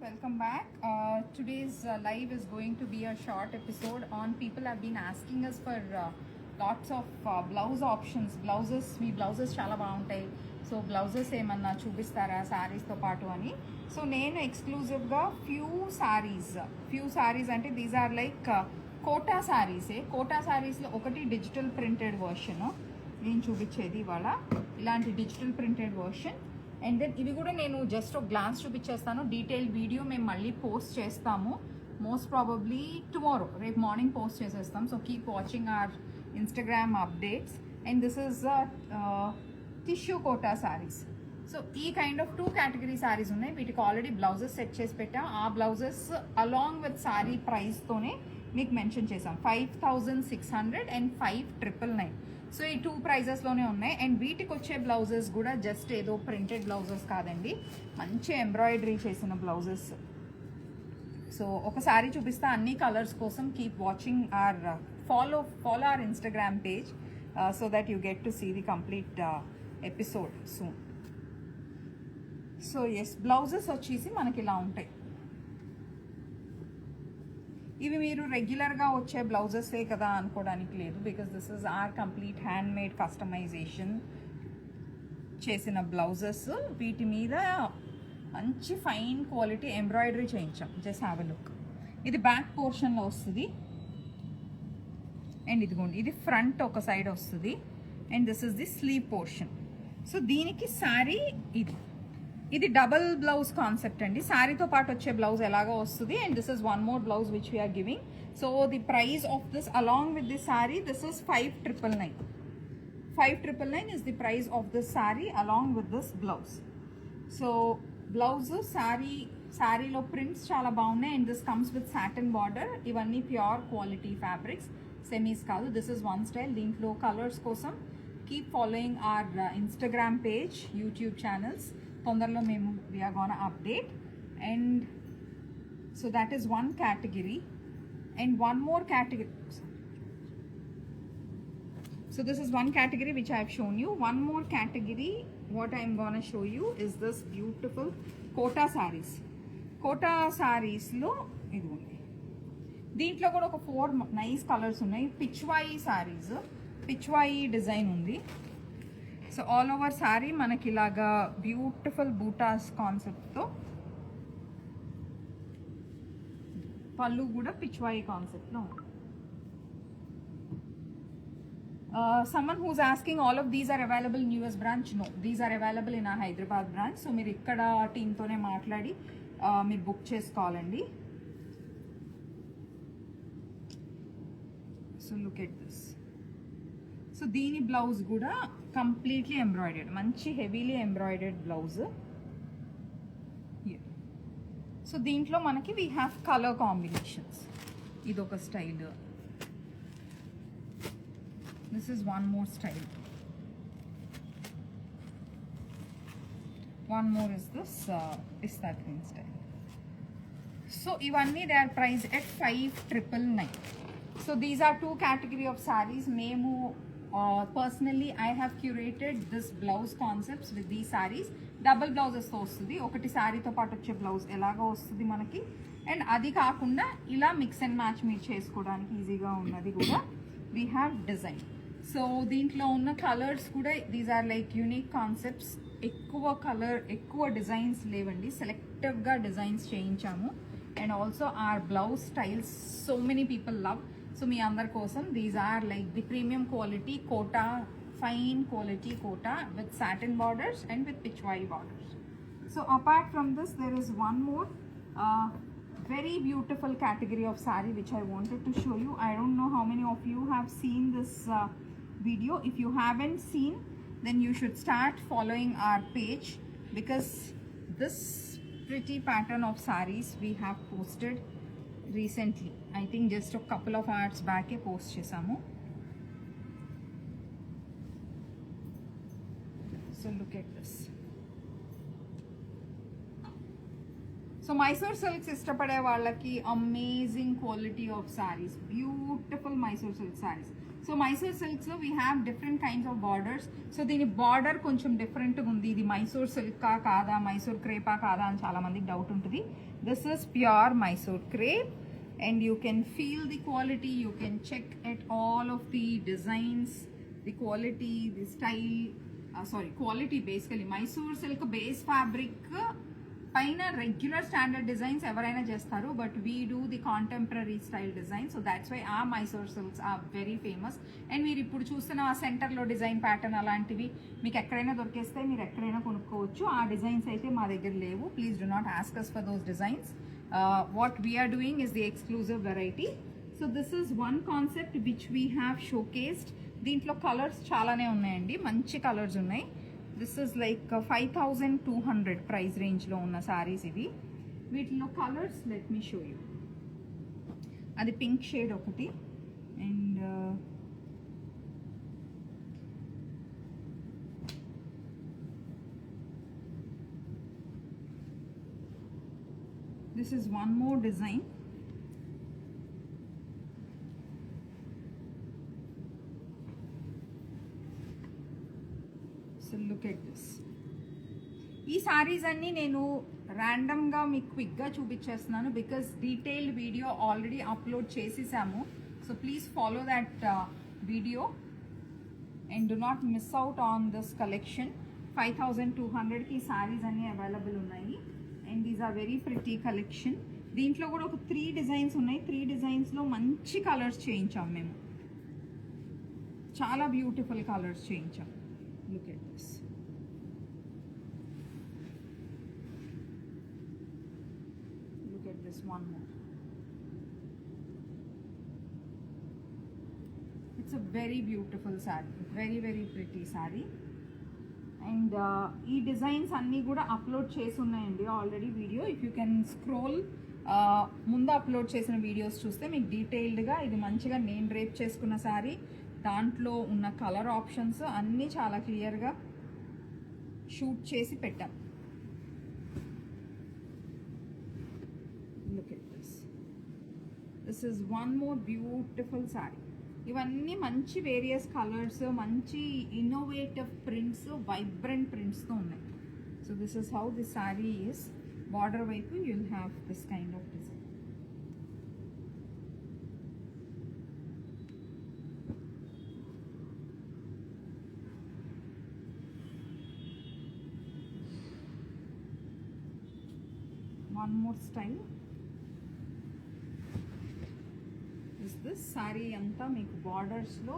welcome back. Today's live is going to be a short episode on people have been asking us for lots of blouse options. Me blouses చాలా బాగుంటాయి. So blouses ఏమన్నా చూపిస్తారా శారీస్తో పాటు అని. So నేను ఎక్స్క్లూజివ్గా few saris అంటే these are like Kota శారీసే. కోటా శారీస్లో ఒకటి డిజిటల్ ప్రింటెడ్ వర్షన్ నేను చూపించేది ఇవాళ, ఇలాంటి digital printed version. And then ఇవి కూడా నేను జస్ట్ ఒక గ్లాన్స్ చూపించేస్తాను. డీటెయిల్ వీడియో మేము మళ్ళీ పోస్ట్ చేస్తాము, మోస్ట్ ప్రాబబ్లీ టుమారో, రేపు మార్నింగ్ పోస్ట్ చేసేస్తాం. So keep watching our Instagram updates. And this is tissue Kota saris. So ఈ కైండ్ ఆఫ్ 2 కేటగిరీ శారీస్ ఉన్నాయి. వీటికి ఆల్రెడీ బ్లౌజెస్ సెట్ చేసి పెట్టాం. ఆ బ్లౌజెస్ అలాంగ్ విత్ శారీ ప్రైస్తోనే మీకు మెన్షన్ చేసాం. 5600 అండ్ 5999. సో ఈ 2 ప్రైజెస్లోనే ఉన్నాయి. అండ్ వీటికి వచ్చే బ్లౌజెస్ కూడా జస్ట్ ఏదో ప్రింటెడ్ బ్లౌజెస్ కాదండి, మంచి ఎంబ్రాయిడరీ చేసిన బ్లౌజెస్. సో ఒకసారి చూపిస్తా అన్ని కలర్స్ కోసం. Keep watching or follow our Instagram page so that you get to see the complete episode soon. So yes, blouses వచ్చేసి మనకి ఇలా ఉంటాయి. ఇవి మీరు రెగ్యులర్గా వచ్చే బ్లౌజెసే కదా అనుకోవడానికి లేదు, because this is are complete handmade customization చేసిన బ్లౌజెస్. వీటి మీద మంచి ఫైన్ క్వాలిటీ ఎంబ్రాయిడరీ చేయించాం. Just have a look. ఇది బ్యాక్ పోర్షన్లో వస్తుంది. అండ్ ఇదిగోండి, ఇది ఫ్రంట్ ఒక సైడ్ వస్తుంది. And this is the sleeve portion. So దీనికి శారీ ఇది డబల్ బ్లౌజ్ కాన్సెప్ట్ అండి. శారీతో పాటు వచ్చే బ్లౌజ్ ఎలాగో వస్తుంది. And this is one more blouse which we are giving. So the price of this along with this sari, this is 5999. 5999 is the price of this saree along with this blouse. So blouse శారీలో prints చాలా బాగున్నాయి. And this comes with satin border. ఇవన్నీ pure quality fabrics, semis కాదు. This is one style. దీంట్లో colours కోసం keep following our Instagram page, YouTube channels. తొందరలో మేము we are gonna update. And so that is one category. And one more category. So this is one category which I have shown you. One more category what I am gonna show you is this beautiful Kota sarees. Kota sarees lo ఇది ఉంది. దీంట్లో కూడా ఒక 4 nice colours ఉన్నాయి. Pichwai saris, Pichwai design ఉంది. So all over sari మనకి ఇలాగా beautiful buttas కాన్సెప్ట్తో, పళ్ళు కూడా పిచ్వాయి కాన్సెప్ట్లో ఉంది. Someone who's asking all of these are available in US branch? No, these are available in our Hyderabad branch. So మీరు ఇక్కడ టీమ్తోనే మాట్లాడి మీరు బుక్ చేసుకోవాలండి. So look at this. So దీని బ్లౌజ్ కూడా కంప్లీట్లీ ఎంబ్రాయిడెడ్, మంచి హెవీలీ ఎంబ్రాయిడెడ్ బ్లౌజ్. సో దీంట్లో మనకి వీ హ్యావ్ కలర్ కాంబినేషన్స్. ఇదొక style. This is one more style. One more is this pista green style. So ivanni they are priced at 5999. So these are 2 category of sarees. Memu personally I have curated this blouse concepts with these sarees. Double blouses తో వస్తుంది. ఒకటి శారీతో పాటు వచ్చే blouse ఎలాగో వస్తుంది మనకి. And అది కాకుండా ఇలా మిక్స్ అండ్ మ్యాచ్ మీరు చేసుకోవడానికి ఈజీగా ఉన్నది కూడా వీ హ్యావ్ డిజైన్. సో దీంట్లో ఉన్న కలర్స్ కూడా these are like unique concepts. ఎక్కువ డిజైన్స్ లేవండి, సెలెక్టివ్గా డిజైన్స్ చేయించాము. And also our blouse styles so many people love. So మీ అందరి కోసం these are like the premium quality Kota, fine quality Kota with satin borders and with pichwai borders. So apart from this there is one more very beautiful category of saree which I wanted to show you. I don't know how many of you have seen this video. If you haven't seen, then you should start following our page, because this pretty pattern of sarees we have posted recently. I think just a couple of hours back e post chesamu. So look at this. So Mysore silks ఇష్టపడే వాళ్ళకి amazing quality of saris, beautiful Mysore silk saris. So Mysore silks లో we have different kinds of borders. So దీని border కొంచెం డిఫరెంట్గా ఉంది. ఇది మైసూర్ సిల్కా కాదా, మైసూర్ క్రేపా కాదా అని చాలా మందికి డౌట్ ఉంటుంది. This is pure Mysore crepe and you can feel the quality, you can check at all of the designs, the quality, the style, quality. Basically Mysore silk base fabric paina regular standard designs evaraina chestaru, but we do the contemporary style design. So that's why our Mysore silks are very famous. And meer ippudu chustunna aa center lo design pattern alantivi meeku ekkadaina dorkeste meer ekkadaina konukovochu. Aa designs aithe ma daggara levu. Please do not ask us for those designs. What we are doing is the exclusive variety. So this is one concept which we have showcased. దీంట్లో colours చాలానే ఉన్నాయండి, మంచి colours ఉన్నాయి. This is like 5200 price రేంజ్లో ఉన్న సారీస్ ఇవి. వీటిలో colours let me show you. అది పింక్ షేడ్ ఒకటి, and this is one more design. So look at this. ఈ సారీస్ అన్నీ నేను ర్యాండమ్గా మీకు క్విక్గా చూపించేస్తున్నాను because detailed video already upload చేసేసాము. So please follow that video and do not miss out on this collection. 5200కి సారీస్ అన్నీ అవైలబుల్ ఉన్నాయి. And these are very pretty collection. దీంట్లో కూడా ఒక 3 డిజైన్స్ ఉన్నాయి. 3 డిజైన్స్లో మంచి కలర్స్ చేయించాం మేము, చాలా బ్యూటిఫుల్ కలర్స్ చేయించాం. Look at this. Look at this one more. It's a very beautiful sari, very very pretty sari. And ఈ డిజైన్స్ అన్నీ కూడా అప్లోడ్ చేసి ఉన్నాయండి already video. If you can scroll ముందు అప్లోడ్ చేసిన వీడియోస్ చూస్తే మీకు డీటెయిల్డ్గా ఇది మంచిగా నేను డ్రేప్ చేసుకున్న శారీ, దాంట్లో ఉన్న కలర్ ఆప్షన్స్ అన్నీ చాలా క్లియర్గా షూట్ చేసి పెట్టాం. Look at this. This is one more beautiful sari. ఇవన్నీ మంచి వేరియస్ కలర్స్, మంచి ఇన్నోవేటివ్ ప్రింట్స్, వైబ్రెంట్ ప్రింట్స్తో ఉన్నాయి. So this is how this sari is. Border వైపు you will have this kind of design. One more style. This sari అంతా మీకు బార్డర్స్లో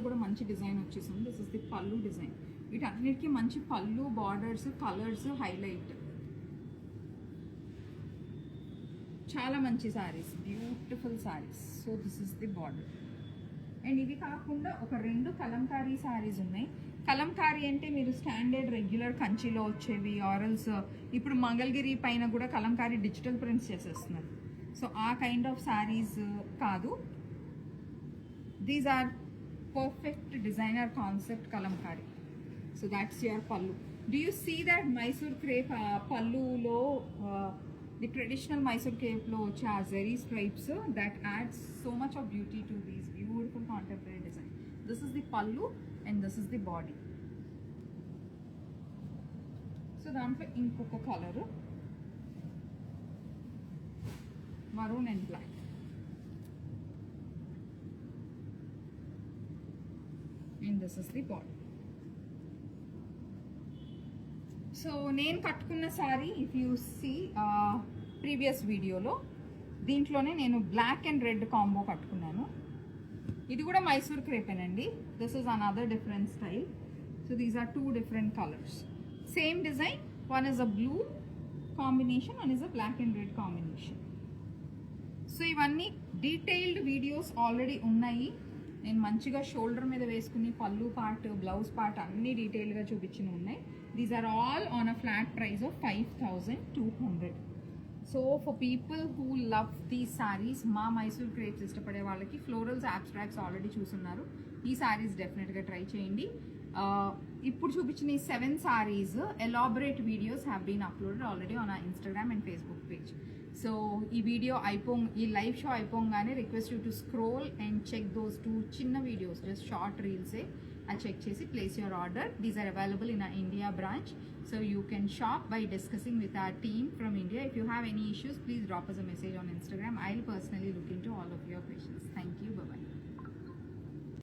కూడా మంచి డిజైన్ వచ్చేసింది. This is the pallu design. వీటన్నిటికీ మంచి పళ్ళు, బార్డర్స్, కలర్స్ హైలైట్. చాలా మంచి saris, beautiful saris. So this is the border. And ఇవి కాకుండా ఒక 2 కలంకారీ సారీస్ ఉన్నాయి. కలంకారీ అంటే మీరు స్టాండర్డ్ రెగ్యులర్ కంచిలో వచ్చేవి, ఆరల్స్ ఇప్పుడు మంగళగిరి పైన కూడా కలంకారీ డిజిటల్ ప్రింట్స్ చేసేస్తున్నారు. సో ఆ కైండ్ ఆఫ్ సారీస్ కాదు. These are perfect designer concept Kalamkari. So that's your pallu. Do you see that Mysore crepe పల్లులో ది ట్రెడిషనల్ మైసూర్ క్రేప్లో వచ్చే ఆ zari stripes that adds so much of beauty to these beautiful contemporary design. This is the pallu and this is the body. So దాంట్లో ఇంకొక colour maroon and black. And this is the body. So నేను కట్టుకున్న sari if you see previous వీడియోలో దీంట్లోనే నేను black and red combo కట్టుకున్నాను. ఇది కూడా మైసూర్ క్రేపేనండి. This is another different style. So these are 2 different colours, same design. One is a blue combination, one is a black and red combination. So ఇవన్నీ detailed videos already ఉన్నాయి. నేను మంచిగా shoulder మీద వేసుకుని పళ్ళు పార్ట్, బ్లౌజ్ పార్ట్ అన్నీ డీటెయిల్గా చూపించినవి ఉన్నాయి. These are all on a flat price of 5200. So for people who love these saris, మా మైసూర్ క్రేప్స్ ఇష్టపడే వాళ్ళకి ఫ్లోరల్స్, అబ్స్ట్రాక్ట్స్ ఆల్రెడీ చూస్తున్నారు. ఈ సారీస్ డెఫినెట్గా ట్రై చేయండి. ఇప్పుడు చూపించిన ఈ 7 saris elaborate videos have been uploaded already on our Instagram and Facebook page. So ఈ వీడియో ఈ లైవ్ షో అయిపోగానే request you to scroll and check those 2 చిన్న వీడియోస్, జస్ట్ షార్ట్ రీల్సే. అది చెక్ చేసి place your order. These are available in India branch. So you can shop by discussing with our team from India. If you have any issues, please drop us a message on Instagram. I'll personally look into